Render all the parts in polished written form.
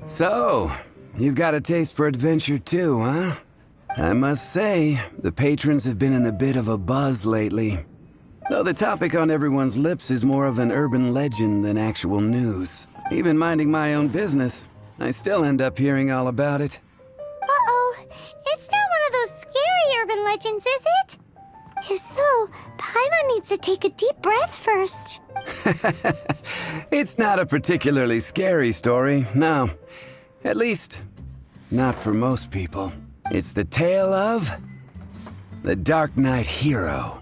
So, you've got a taste for adventure too, huh? I must say, the patrons have been in a bit of a buzz lately. Though the topic on everyone's lips is more of an urban legend than actual news. Even minding my own business, I still end up hearing all about it. Uh-oh, it's not one of those scary urban legends, is it? If so, Paimon needs to take a deep breath first. It's not a particularly scary story, no. At least, not for most people. It's the tale of the Dark Knight Hero.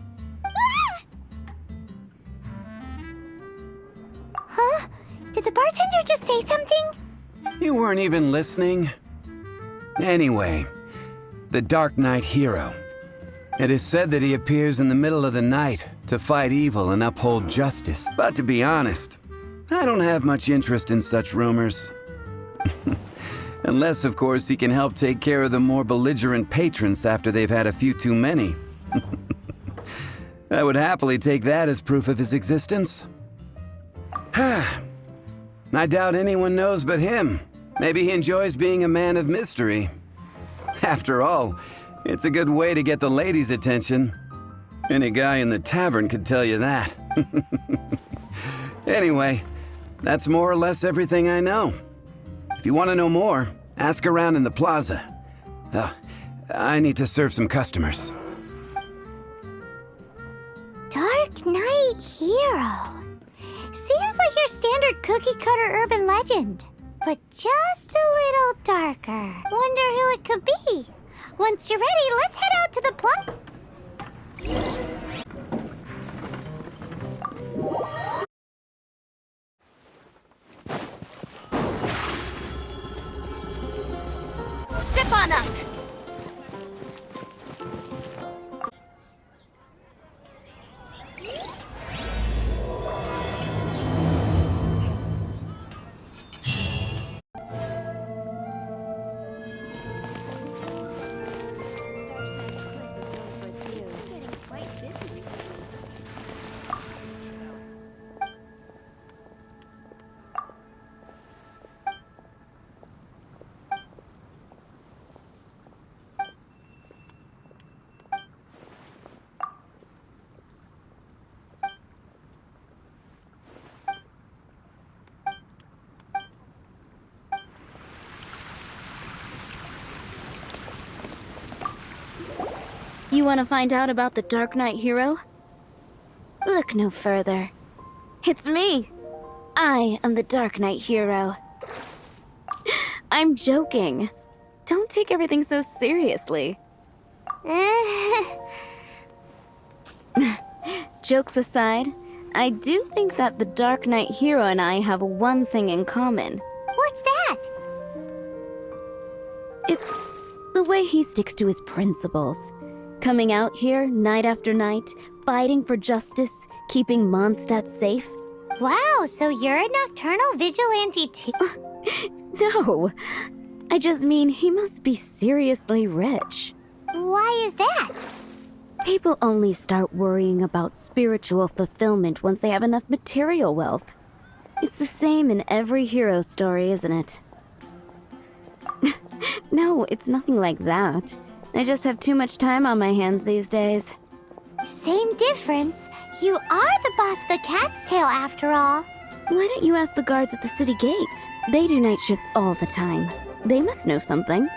Huh? Did the bartender just say something? You weren't even listening. Anyway, the Dark Knight Hero. It is said that he appears in the middle of the night to fight evil and uphold justice. But to be honest, I don't have much interest in such rumors. Unless, of course, he can help take care of the more belligerent patrons after they've had a few too many. I would happily take that as proof of his existence. I doubt anyone knows but him. Maybe he enjoys being a man of mystery. After all, it's a good way to get the ladies' attention. Any guy in the tavern could tell you that. Anyway, that's more or less everything I know. If you want to know more, ask around in the plaza. I need to serve some customers. Dark Knight Hero. Seems like your standard cookie-cutter urban legend, but just a little darker. Wonder who it could be. Once you're ready, let's head out to the plaza. Step on up! You want to find out about the Dark Knight Hero? Look no further. It's me! I am the Dark Knight Hero. I'm joking. Don't take everything so seriously. Jokes aside, I do think that the Dark Knight Hero and I have one thing in common. What's that? It's the way he sticks to his principles. Coming out here night after night, fighting for justice, keeping Mondstadt safe. Wow, so you're a nocturnal vigilante too? No, I just mean he must be seriously rich. Why is that? People only start worrying about spiritual fulfillment once they have enough material wealth. It's the same in every hero story, isn't it? No, it's nothing like that. I just have too much time on my hands these days. Same difference. You are the boss of the Cat's Tail after all. Why don't you ask the guards at the city gate? They do night shifts all the time. They must know something.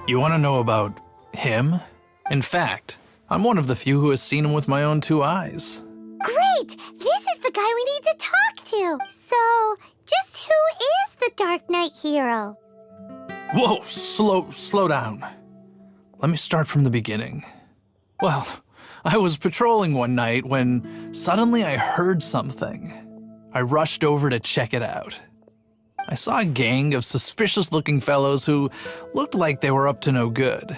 You want to know about him? In fact, I'm one of the few who has seen him with my own two eyes. Great! This is the guy we need to talk to. So, just who is the Dark Knight Hero? Whoa, slow down. Let me start from the beginning. Well, I was patrolling one night when suddenly I heard something. I rushed over to check it out. I saw a gang of suspicious-looking fellows who looked like they were up to no good.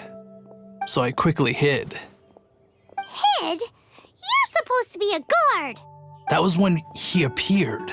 So I quickly hid. Hid? You're supposed to be a guard. That was when he appeared.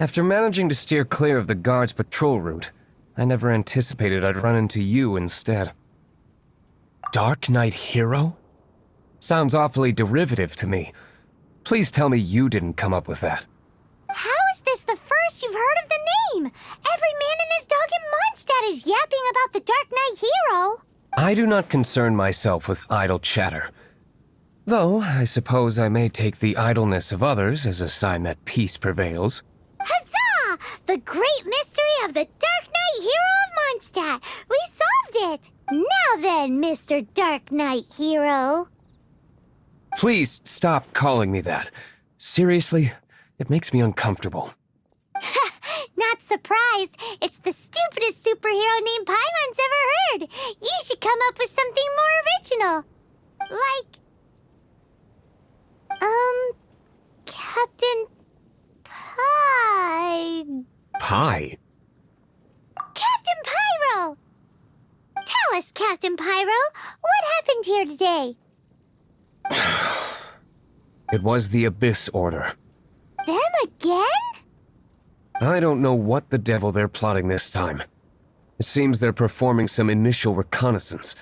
After managing to steer clear of the guards' patrol route, I never anticipated I'd run into you instead. Dark Knight Hero? Sounds awfully derivative to me. Please tell me you didn't come up with that. How is this the first you've heard of the name? Every man and his dog in Mondstadt is yapping about the Dark Knight Hero. I do not concern myself with idle chatter. Though, I suppose I may take the idleness of others as a sign that peace prevails. Huzzah! The great mystery of the Dark Knight Hero of Mondstadt! We solved it! Now then, Mr. Dark Knight Hero. Please stop calling me that. Seriously, it makes me uncomfortable. Not surprised. It's the stupidest superhero name Paimon's ever heard. You should come up with something more original. Like... Captain Pie... Pie? Captain Pyro! Tell us, Captain Pyro, what happened here today? It was the Abyss Order. Them again? I don't know what the devil they're plotting this time. It seems they're performing some initial reconnaissance.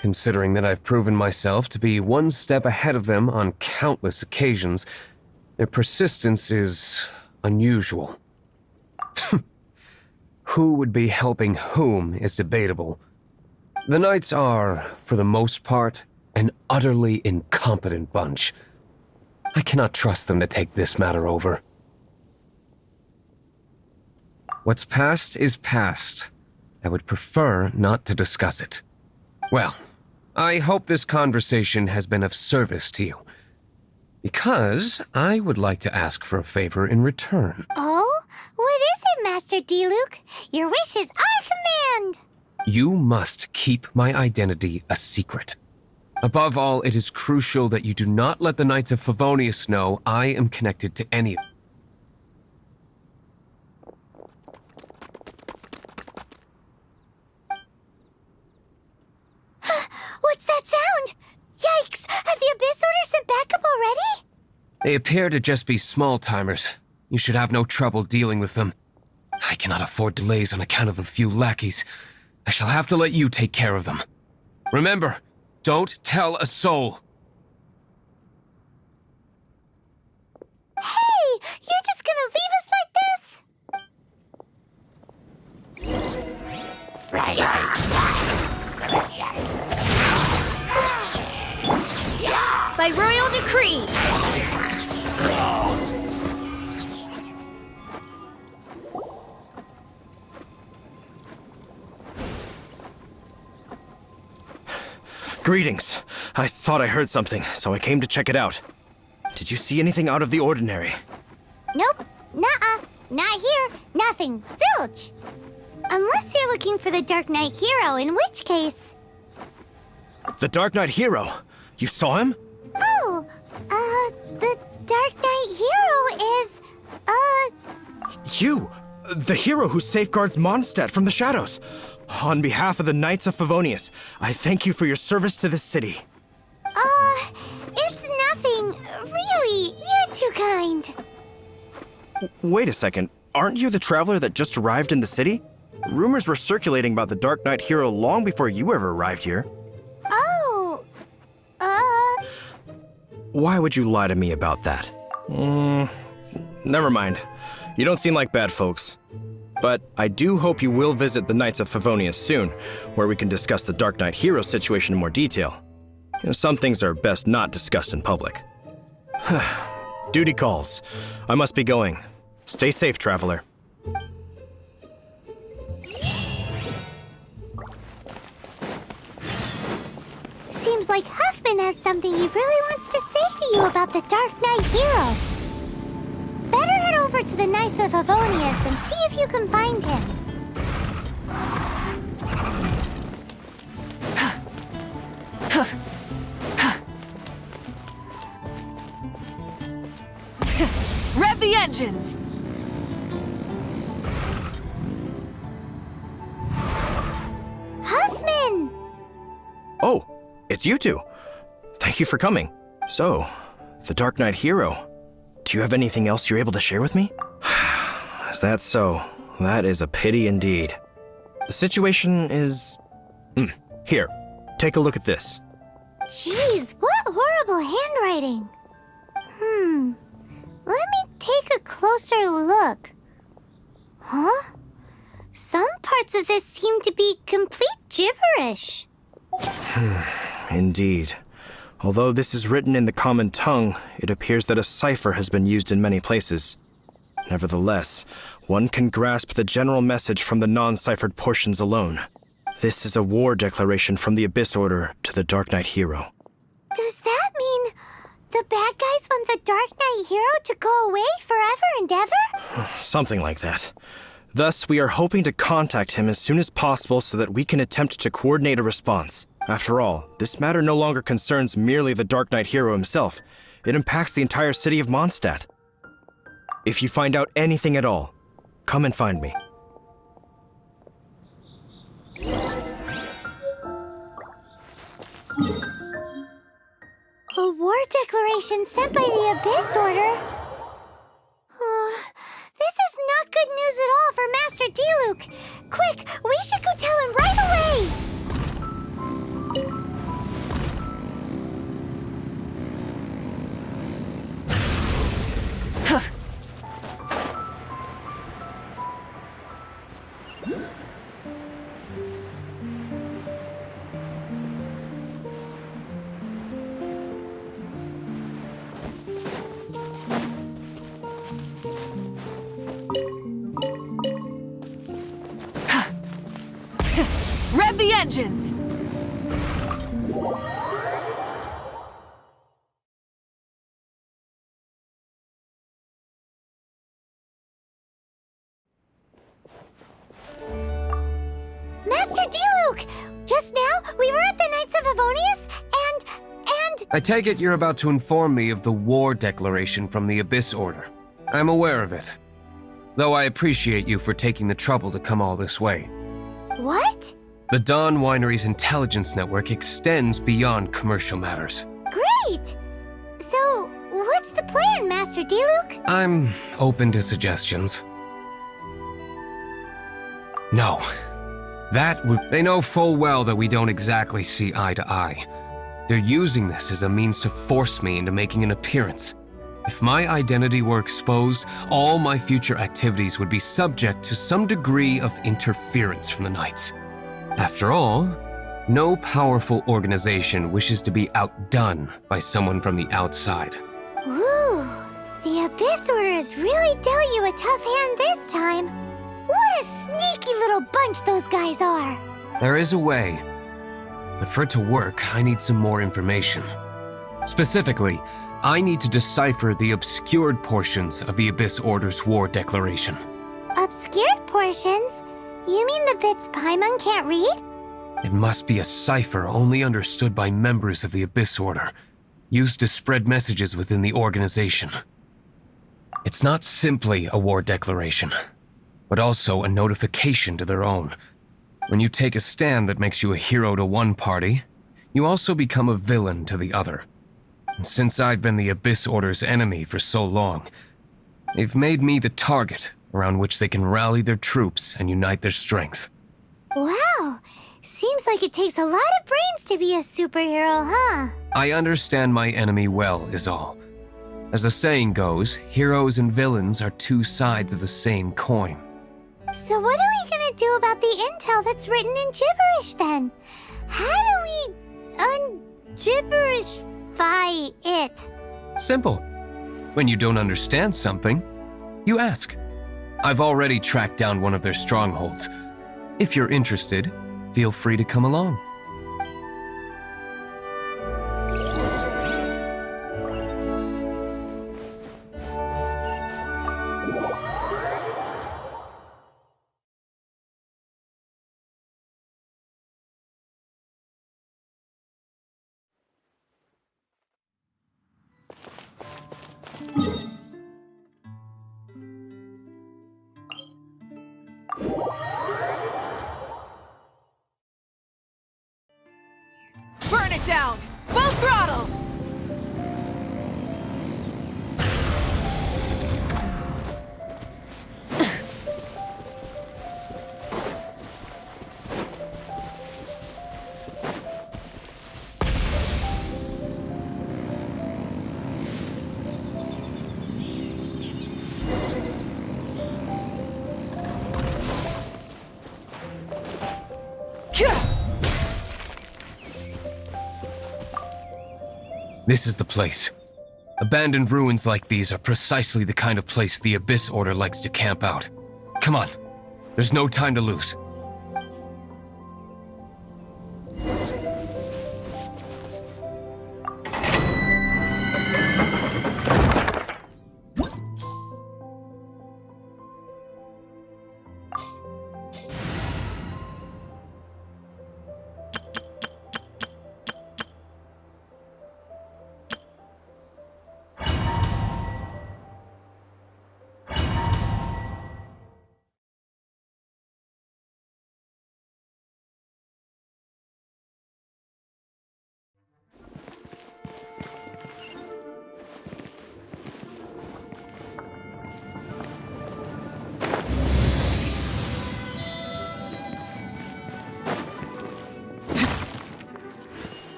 Considering that I've proven myself to be one step ahead of them on countless occasions, their persistence is unusual. Who would be helping whom is debatable. The Knights are, for the most part, an utterly incompetent bunch. I cannot trust them to take this matter over. What's past is past. I would prefer not to discuss it. Well, I hope this conversation has been of service to you. Because I would like to ask for a favor in return. Oh? What is it, Master DILUC? Your wish is our command! You must keep my identity a secret. Above all, it is crucial that you do not let the Knights of Favonius know I am connected to any... What's that sound? Yikes! Have the Abyss Order sent backup already? They appear to just be small-timers. You should have no trouble dealing with them. I cannot afford delays on account of a few lackeys. I shall have to let you take care of them. Remember, don't tell a soul. Hey! You're just gonna leave us By royal decree! Greetings. I thought I heard something, so I came to check it out. Did you see anything out of the ordinary? Nope. Nuh-uh. Not here. Nothing. Zilch. Unless you're looking for the Dark Knight Hero, in which case... The Dark Knight Hero! You saw him? Oh, the Dark Knight Hero is, You! The hero who safeguards Mondstadt from the shadows! On behalf of the Knights of Favonius, I thank you for your service to this city. It's nothing. Really, you're too kind. Wait a second. Aren't you the traveler that just arrived in the city? Rumors were circulating about the Dark Knight Hero long before you ever arrived here. Oh, Why would you lie to me about that? Never mind. You don't seem like bad folks. But I do hope you will visit the Knights of Favonius soon, where we can discuss the Dark Knight Hero situation in more detail. Some things are best not discussed in public. Duty calls. I must be going. Stay safe, traveler. seems like Huffman has something he really wants to say to you about the Dark Knight Hero. Better head over to the Knights of Favonius and see if you can find him. Rev the engines! Huffman! Oh, it's you two. Thank you for coming. So, the Dark Knight Hero. Do you have anything else you're able to share with me? Is that so? That is a pity indeed. The situation is... Here, take a look at this. Jeez, what horrible handwriting. Let me take a closer look. Huh? Some parts of this seem to be complete gibberish. Indeed. Although this is written in the common tongue, it appears that a cipher has been used in many places. Nevertheless, one can grasp the general message from the non-ciphered portions alone. This is a war declaration from the Abyss Order to the Dark Knight hero. Does that mean the bad guys want the Dark Knight hero to go away forever and ever? Something like that. Thus, we are hoping to contact him as soon as possible so that we can attempt to coordinate a response. After all, this matter no longer concerns merely the Dark Knight hero himself. It impacts the entire city of Mondstadt. If you find out anything at all, come and find me. A war declaration sent by the Abyss Order? This is not good news at all for Master DILUC. Quick, we should go tell him right away! Rev the engines! Master DILUC! Just now, we were at the Knights of Avonius, and... I take it you're about to inform me of the war declaration from the Abyss Order. I'm aware of it. Though I appreciate you for taking the trouble to come all this way. What? The Dawn Winery's intelligence network extends beyond commercial matters. Great! So, what's the plan, Master DILUC? I'm open to suggestions. No. They know full well that we don't exactly see eye to eye. They're using this as a means to force me into making an appearance. If my identity were exposed, all my future activities would be subject to some degree of interference from the Knights. After all, no powerful organization wishes to be outdone by someone from the outside. Ooh, the Abyss Order has really dealt you a tough hand this time. What a sneaky little bunch those guys are. There is a way, but for it to work, I need some more information. Specifically, I need to decipher the obscured portions of the Abyss Order's war declaration. Obscured portions? You mean the bits Paimon can't read? It must be a cipher only understood by members of the Abyss Order, used to spread messages within the organization. It's not simply a war declaration, but also a notification to their own. When you take a stand that makes you a hero to one party, you also become a villain to the other. And since I've been the Abyss Order's enemy for so long, they've made me the target around which they can rally their troops and unite their strength. Wow, seems like it takes a lot of brains to be a superhero, huh? I understand my enemy well, is all. As the saying goes, heroes and villains are two sides of the same coin. So what are we gonna do about the intel that's written in gibberish then? How do we un-gibberishify it? Simple. When you don't understand something, you ask. I've already tracked down one of their strongholds. If you're interested, feel free to come along. Burn it down! Full throttle! This is the place. Abandoned ruins like these are precisely the kind of place the Abyss Order likes to camp out. Come on. There's no time to lose.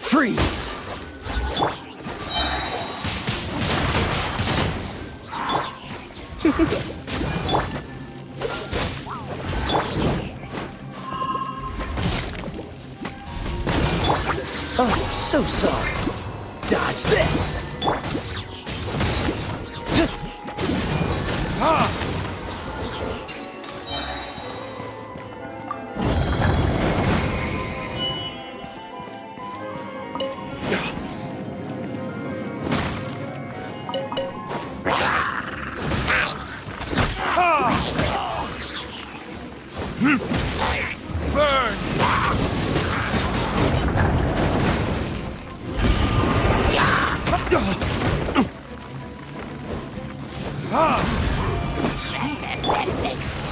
Freeze! Oh, so sorry. Dodge this!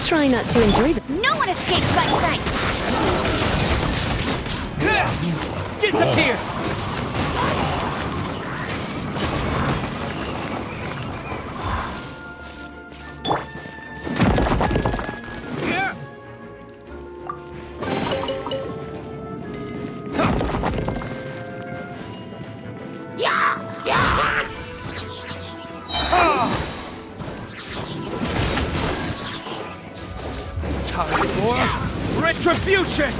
Try not to enjoy them. No one escapes my sight! Disappear! Time for retribution!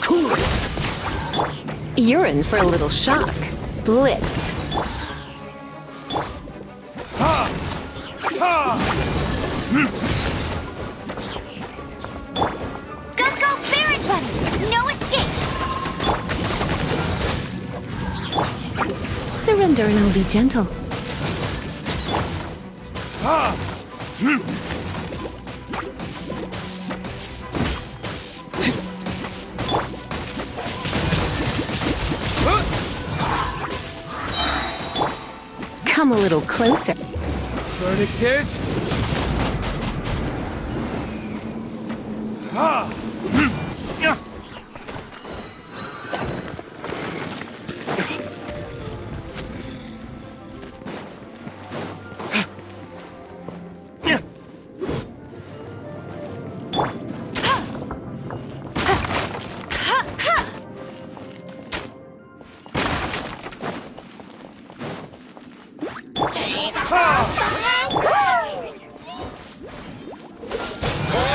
Cool it! You're in for a little shock. Blitz. Go, Barret Bunny! No escape! Surrender and I'll be gentle. Come a little closer. Verdict is...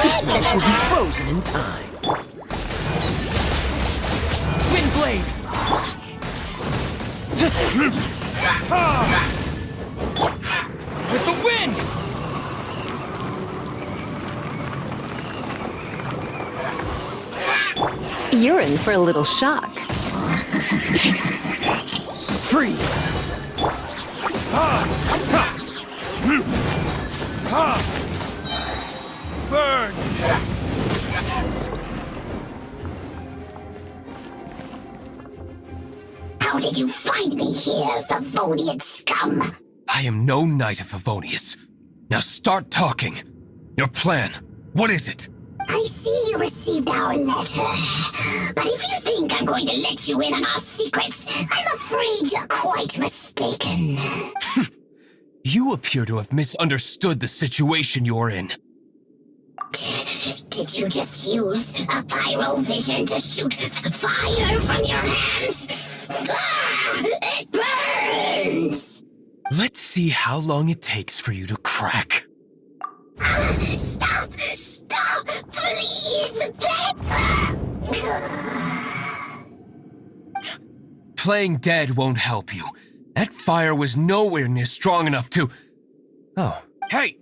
This man will be frozen in time. Windblade! With the wind! You're in for a little shock. Freeze! Burn! How did you find me here, Favonian scum? I am no Knight of Favonius. Now start talking. Your plan, what is it? I see you received our letter. But if you think I'm going to let you in on our secrets, I'm afraid you're quite mistaken. You appear to have misunderstood the situation you're in. Did you just use a pyrovision to shoot fire from your hands? Ah, it burns! Let's see how long it takes for you to crack. Stop! Stop! Please! Playing dead won't help you. That fire was nowhere near strong enough to... Oh. Hey!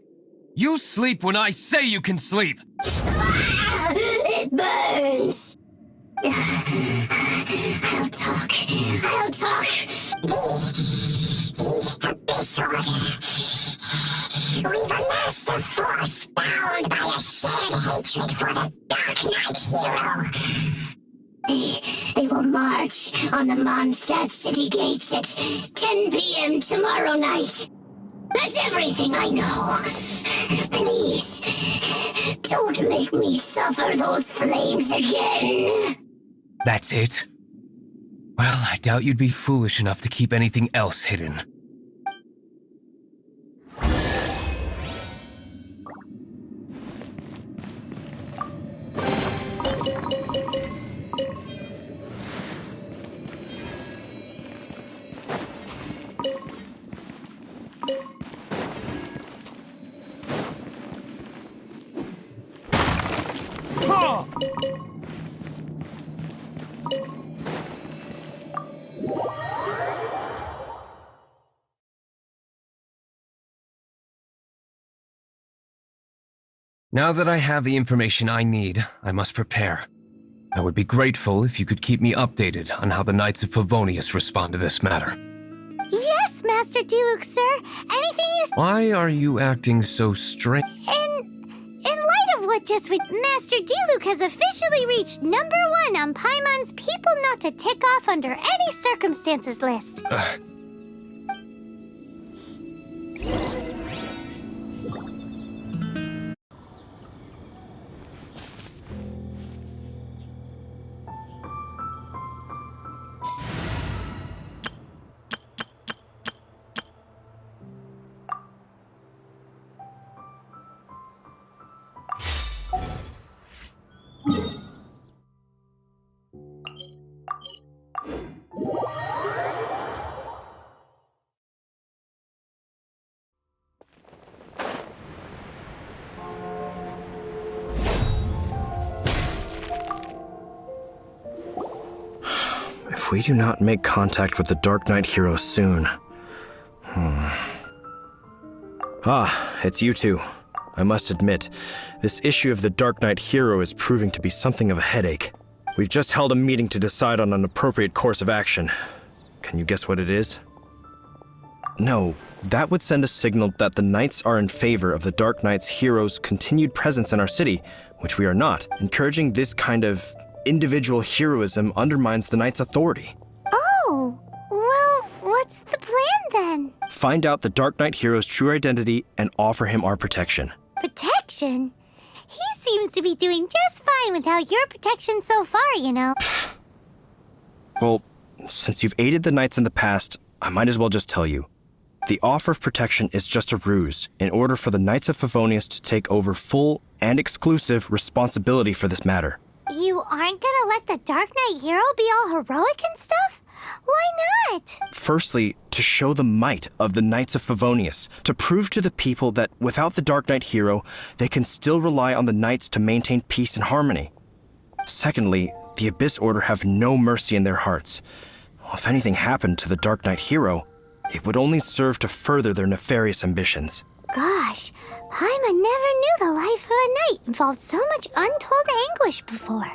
You sleep when I say you can sleep! It burns! I'll talk. I'll talk. This order. We've amassed a force bound by a shared hatred for the Dark Knight hero. They will march on the Mondstadt city gates at 10 p.m. tomorrow night. That's everything I know. Please, don't make me suffer those flames again. That's it? Well, I doubt you'd be foolish enough to keep anything else hidden. Now that I have the information I need, I must prepare. I would be grateful if you could keep me updated on how the Knights of Favonius respond to this matter. Yes, Master DILUC'S, sir. Anything you... Why are you acting so strange? In light of what just went, Master DILUC has officially reached #1 on Paimon's People Not to Tick Off Under Any Circumstances list. If we do not make contact with the Dark Knight hero soon... Ah, it's you two. I must admit, this issue of the Dark Knight hero is proving to be something of a headache. We've just held a meeting to decide on an appropriate course of action. Can you guess what it is? No, that would send a signal that the Knights are in favor of the Dark Knight's hero's continued presence in our city, which we are not. Encouraging this kind of individual heroism undermines the Knight's authority. Oh, well, what's the plan then? Find out the Dark Knight hero's true identity and offer him our protection. Protection? He seems to be doing just fine without your protection so far, you know. Well, since you've aided the Knights in the past, I might as well just tell you. The offer of protection is just a ruse in order for the Knights of Favonius to take over full and exclusive responsibility for this matter. You aren't gonna let the Dark Knight hero be all heroic and stuff? Why not? Firstly, to show the might of the Knights of Favonius, to prove to the people that without the Dark Knight hero, they can still rely on the Knights to maintain peace and harmony. Secondly, the Abyss Order have no mercy in their hearts. If anything happened to the Dark Knight hero, it would only serve to further their nefarious ambitions. Gosh, Paimon never knew the life of a knight involved so much untold anguish before.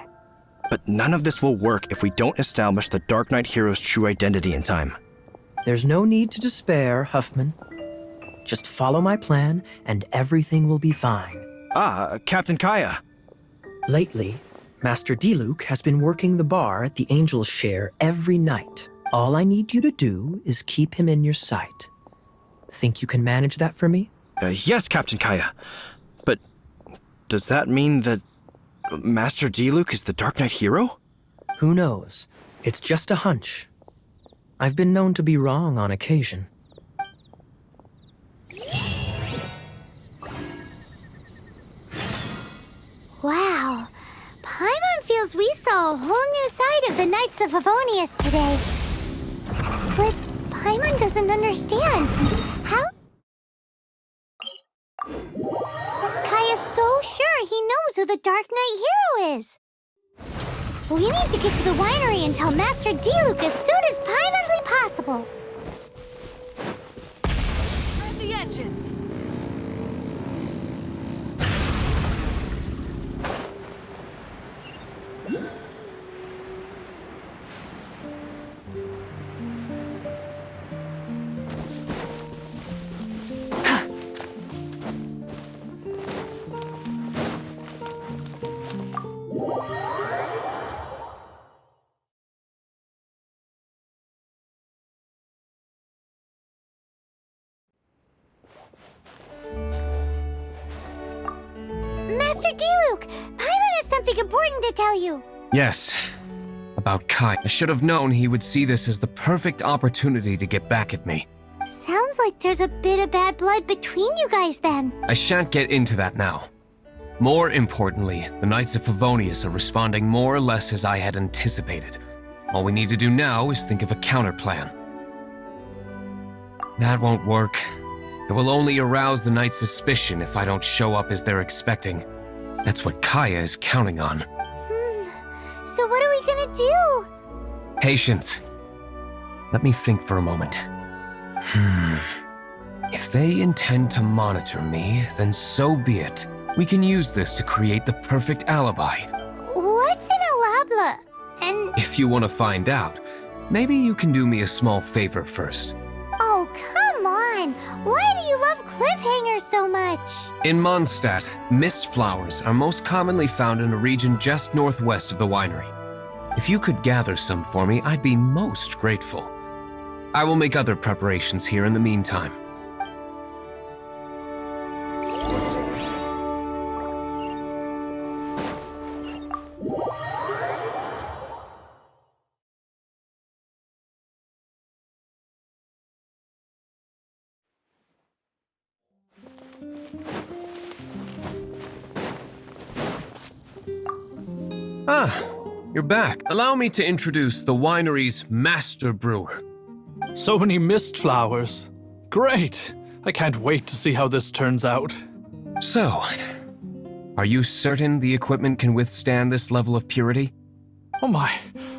But none of this will work if we don't establish the Dark Knight hero's true identity in time. There's no need to despair, Huffman. Just follow my plan, and everything will be fine. Captain Kaya. Lately, Master DILUC has been working the bar at the Angel's Share every night. All I need you to do is keep him in your sight. Think you can manage that for me? Yes, Captain Kaya. But does that mean that Master DILUC is the Dark Knight hero? Who knows? It's just a hunch. I've been known to be wrong on occasion. Wow. Paimon feels we saw a whole new side of the Knights of Favonius today. But Paimon doesn't understand. How is Kaya so sure he knows who the Dark Knight hero is? We need to get to the winery and tell Master DILUC as soon as Paimonly possible. Press the engines. Master DILUC, Paimon has something important to tell you. Yes, about Kai. I should have known he would see this as the perfect opportunity to get back at me. Sounds like there's a bit of bad blood between you guys then. I shan't get into that now. More importantly, the Knights of Favonius are responding more or less as I had anticipated. All we need to do now is think of a counterplan. That won't work. It will only arouse the Knights' suspicion if I don't show up as they're expecting. That's what Kaya is counting on. So what are we gonna do? Patience. Let me think for a moment. If they intend to monitor me, then so be it. We can use this to create the perfect alibi. What's an alabla? And If you want to find out, maybe you can do me a small favor first. oh, come on! Why do you love cliffhangers so much? In Mondstadt, mist flowers are most commonly found in a region just northwest of the winery. If you could gather some for me, I'd be most grateful. I will make other preparations here in the meantime. You're back. Allow me to introduce the winery's master brewer. So many mist flowers. Great. I can't wait to see how this turns out. So, are you certain the equipment can withstand this level of purity? Oh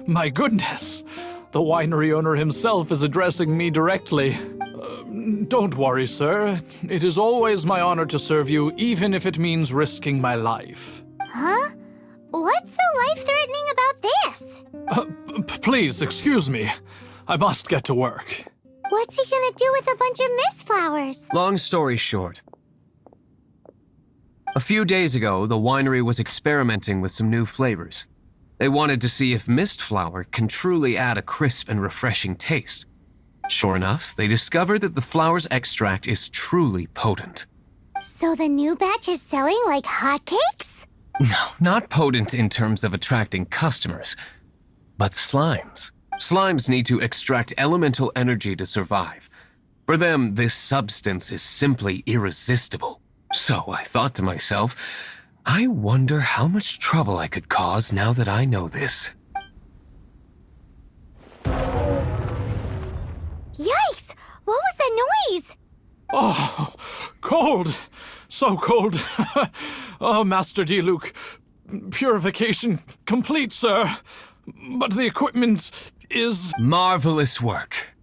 my goodness. The winery owner himself is addressing me directly. Don't worry, sir. It is always my honor to serve you, even if it means risking my life. Huh? What's so life-threatening about this? Please, excuse me. I must get to work. What's he gonna do with a bunch of mist flowers? Long story short. A few days ago, the winery was experimenting with some new flavors. They wanted to see if mist flower can truly add a crisp and refreshing taste. Sure enough, they discovered that the flower's extract is truly potent. So the new batch is selling like hotcakes? No, not potent in terms of attracting customers, but slimes. Slimes need to extract elemental energy to survive. For them, this substance is simply irresistible. So I thought to myself, I wonder how much trouble I could cause now that I know this. Yikes! What was that noise? Oh, cold. So cold. Oh, Master DILUC. Purification complete, sir. But the equipment is... Marvelous work.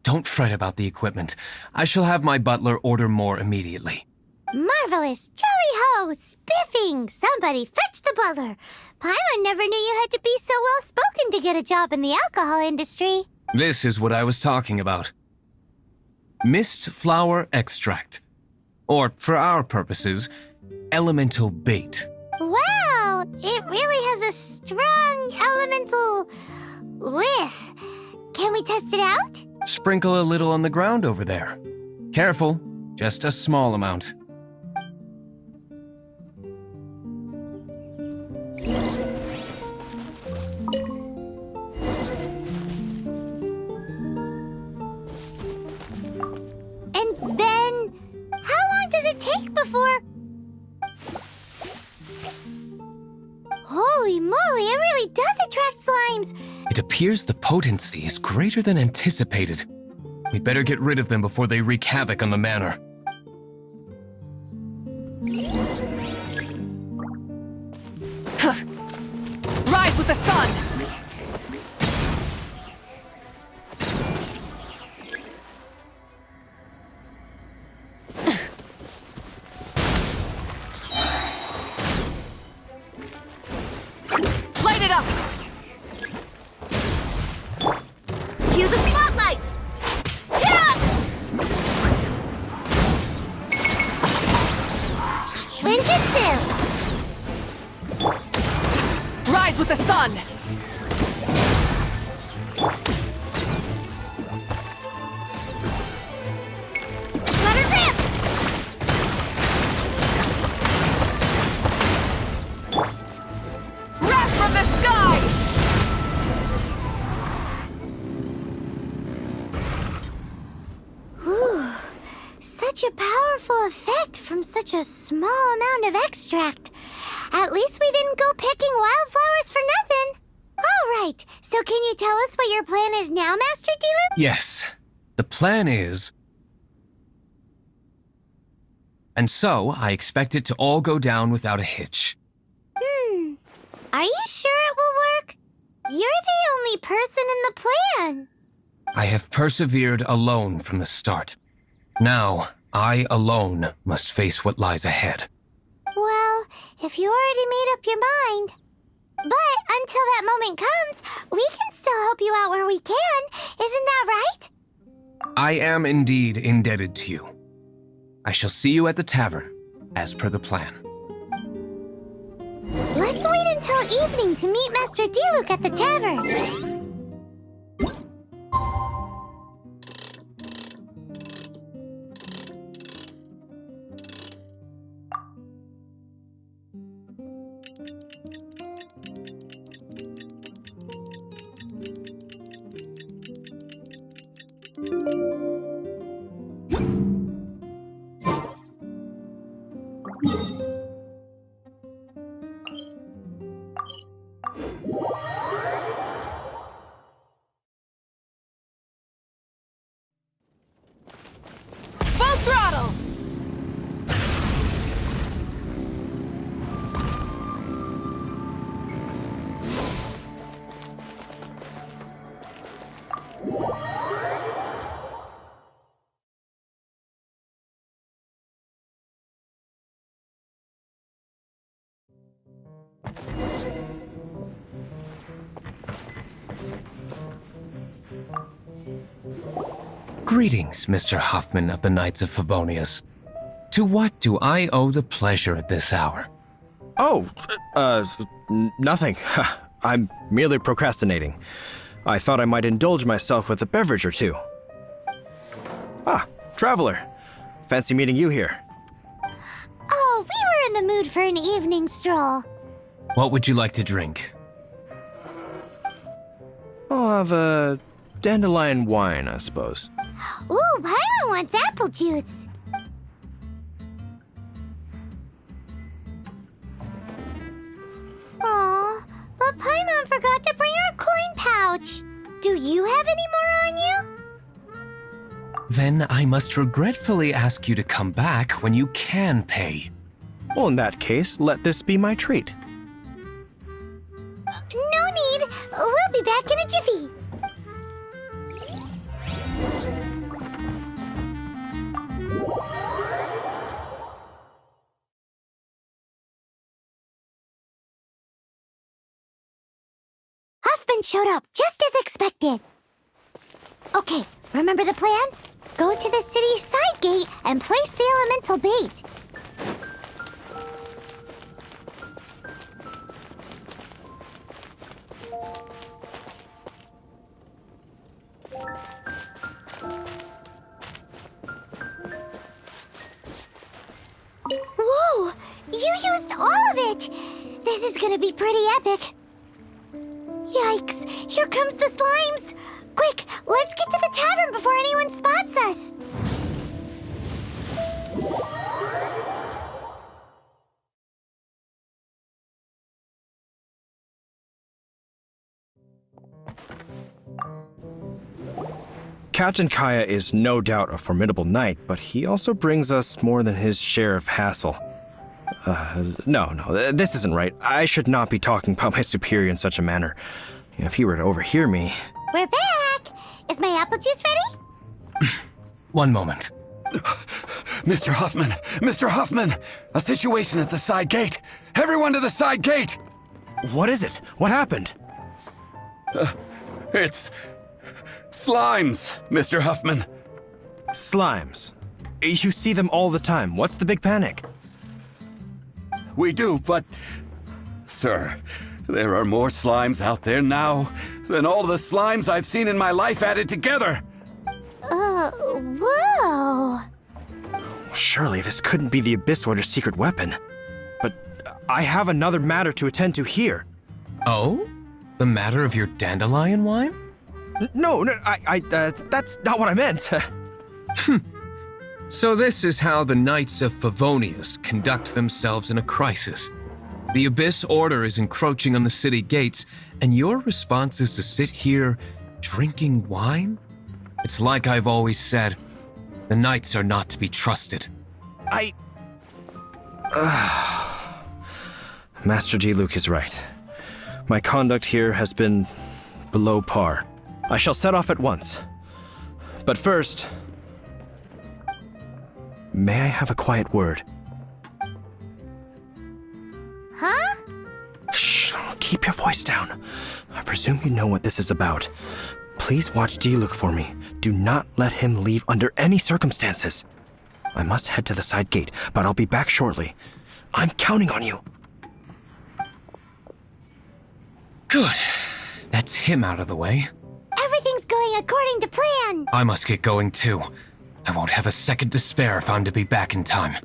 Don't fret about the equipment. I shall have my butler order more immediately. Marvelous! Jolly-ho! Spiffing! Somebody fetch the butler! Paimon never knew you had to be so well-spoken to get a job in the alcohol industry. This is what I was talking about. Mist flower extract. Or, for our purposes, elemental bait. Wow, it really has a strong elemental whiff. Can we test it out? Sprinkle a little on the ground over there. Careful, just a small amount. And then, how long does it take before... Holy moly, it really does attract slimes! It appears the potency is greater than anticipated. We'd better get rid of them before they wreak havoc on the manor. Rise with the sun! Light it up! Cue the spotlight! Ninjutsu! Rise with the sun! Let her rip! Wrath from the sky! Whew. Such a powerful effect from such a small amount of extract. At least we didn't go picking wildflowers for nothing. All right, so can you tell us what your plan is now, Master Diluc? Yes, the plan is... And so, I expect it to all go down without a hitch. Are you sure it will work? You're the only person in the plan. I have persevered alone from the start. Now, I alone must face what lies ahead. Well, if you already made up your mind. But until that moment comes, we can still help you out where we can. Isn't that right? I am indeed indebted to you. I shall see you at the tavern, as per the plan. Let's wait until evening to meet Master Diluc at the tavern. Full throttle! Greetings, Mr. Huffman of the Knights of Favonius. To what do I owe the pleasure at this hour? Oh, nothing. I'm merely procrastinating. I thought I might indulge myself with a beverage or two. Ah, traveler. Fancy meeting you here. Oh, we were in the mood for an evening stroll. What would you like to drink? I'll have a dandelion wine, I suppose. Ooh, Paimon wants apple juice. Aw, but Paimon forgot to bring her coin pouch. Do you have any more on you? Then I must regretfully ask you to come back when you can pay. Well, in that case, let this be my treat. No need. We'll be back in a jiffy. Huffman showed up just as expected. Okay, remember the plan? Go to the city's side gate and place the elemental bait. Whoa! You used all of it! This is gonna be pretty epic. Yikes! Here comes the slimes! Quick, let's get to the tavern before anyone spots us! Captain Kaya is no doubt a formidable knight, but he also brings us more than his share of hassle. No, this isn't right. I should not be talking about my superior in such a manner. If he were to overhear me... We're back! Is my apple juice ready? One moment. Mr. Huffman! Mr. Huffman! A situation at the side gate! Everyone to the side gate! What is it? What happened? It's... slimes, Mr. Huffman. Slimes. You see them all the time. What's the big panic? We do, but... Sir, there are more slimes out there now than all the slimes I've seen in my life added together. Whoa! Surely this couldn't be the Abyss Order's secret weapon. But I have another matter to attend to here. Oh? The matter of your dandelion wine? No, that's not what I meant. So this is how the Knights of Favonius conduct themselves in a crisis. The Abyss Order is encroaching on the city gates, and your response is to sit here drinking wine? It's like I've always said, the Knights are not to be trusted. Master DILUC is right. My conduct here has been below par. I shall set off at once. But first, may I have a quiet word? Huh? Shh, keep your voice down. I presume you know what this is about. Please watch DILUC for me. Do not let him leave under any circumstances. I must head to the side gate, but I'll be back shortly. I'm counting on you. Good. That's him out of the way. Everything's going according to plan! I must get going too. I won't have a second to spare if I'm to be back in time.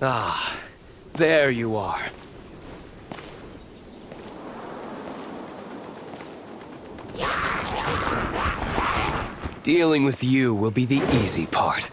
Ah, there you are. Dealing with you will be the easy part.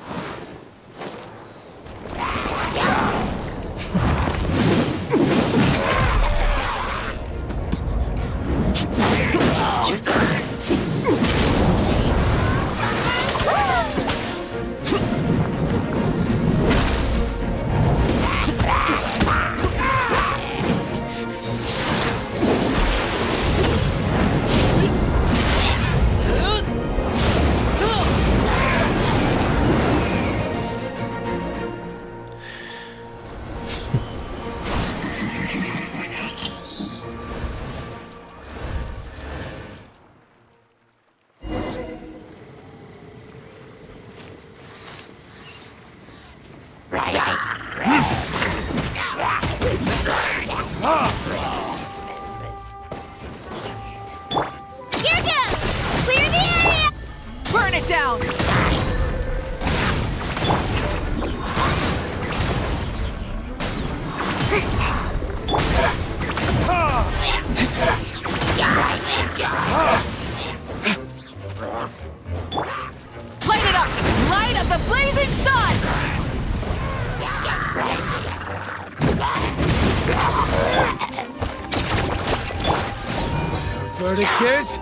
verdict is...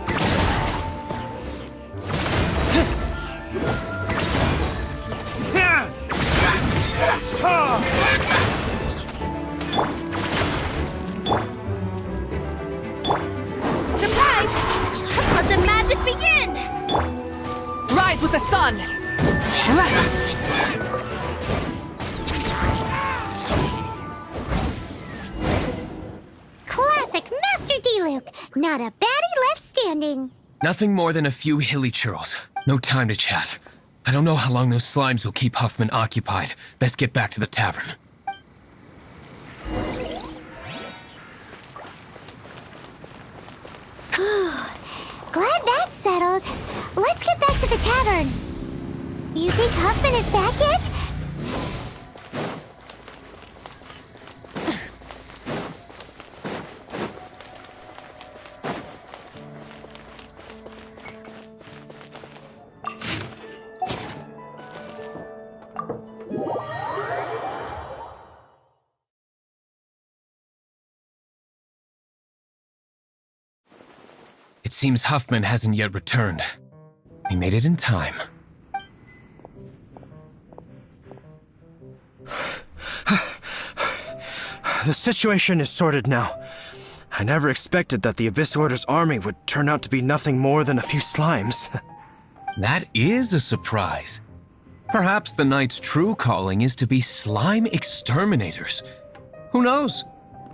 Surprise! Let the magic begin! Rise with the sun! Classic Master D-Luc. Not a baddie left standing. Nothing more than a few hilly churls. No time to chat. I don't know how long those slimes will keep Huffman occupied. Best get back to the tavern. Glad that's settled. Let's get back to the tavern. You think Huffman is back yet? It seems Huffman hasn't yet returned. He made it in time. The situation is sorted now. I never expected that the Abyss Order's army would turn out to be nothing more than a few slimes. That is a surprise. Perhaps the Knight's true calling is to be slime exterminators. Who knows?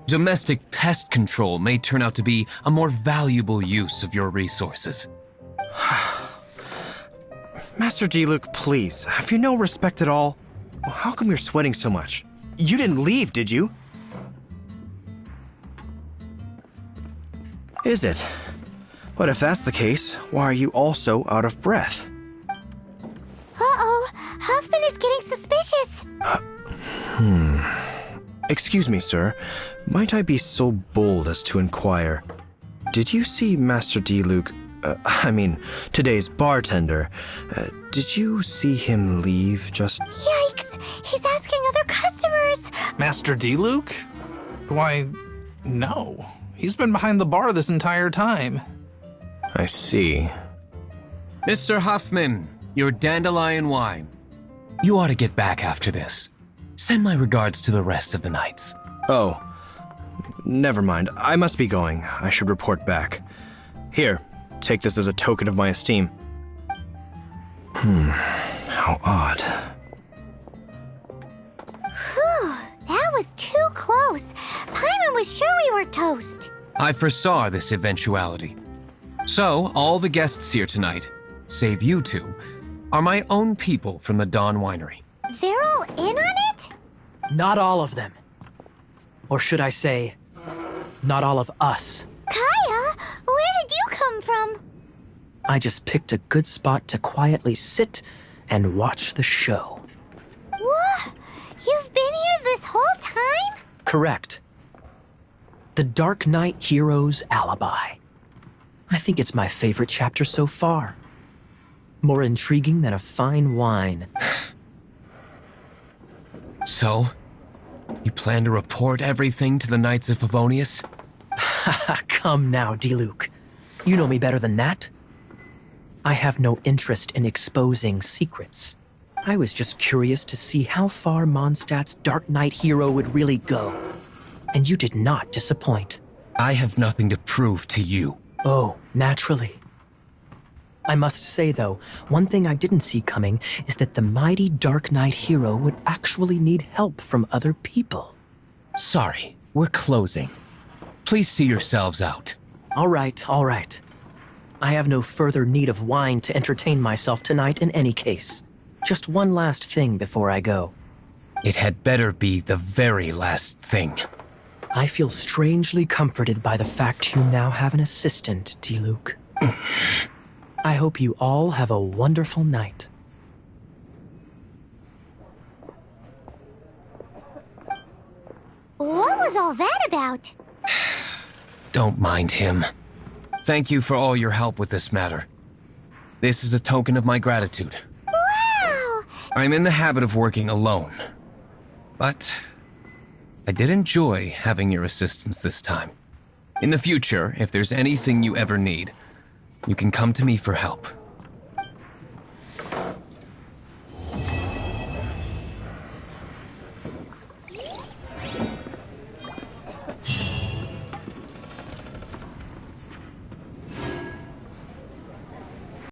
Domestic pest control may turn out to be a more valuable use of your resources. Master D-Luc, please, have you no respect at all? How come you're sweating so much? You didn't leave, did you? Is it? But if that's the case, why are you also out of breath? Uh-oh, Huffman is getting suspicious. Excuse me, sir. Might I be so bold as to inquire? Did you see Master D-Luc, today's bartender? Did you see him leave just... Yikes, he's asking other customers. Master D-Luc? Why, no. He's been behind the bar this entire time. I see. Mr. Huffman, your dandelion wine. You ought to get back after this. Send my regards to the rest of the knights. Oh, never mind. I must be going. I should report back. Here, take this as a token of my esteem. How odd. Whew, that was too close. Paimon was sure we were toast. I foresaw this eventuality. So, all the guests here tonight, save you two, are my own people from the Dawn Winery. They're all in on it? Not all of them. Or should I say, not all of us. Kaya, where did you come from? I just picked a good spot to quietly sit and watch the show. What? You've been here this whole time? Correct. The Dark Knight Hero's Alibi. I think it's my favorite chapter so far. More intriguing than a fine wine. So, you plan to report everything to the Knights of Favonius? Come now, D-Luc. You know me better than that. I have no interest in exposing secrets. I was just curious to see how far Mondstadt's Dark Knight hero would really go. And you did not disappoint. I have nothing to prove to you. Oh, naturally. I must say, though, one thing I didn't see coming is that the mighty Dark Knight hero would actually need help from other people. Sorry, we're closing. Please see yourselves out. All right. I have no further need of wine to entertain myself tonight in any case. Just one last thing before I go. It had better be the very last thing. I feel strangely comforted by the fact you now have an assistant, D-Luc. I hope you all have a wonderful night. What was all that about? Don't mind him. Thank you for all your help with this matter. This is a token of my gratitude. Wow! I'm in the habit of working alone. But I did enjoy having your assistance this time. In the future, if there's anything you ever need, you can come to me for help.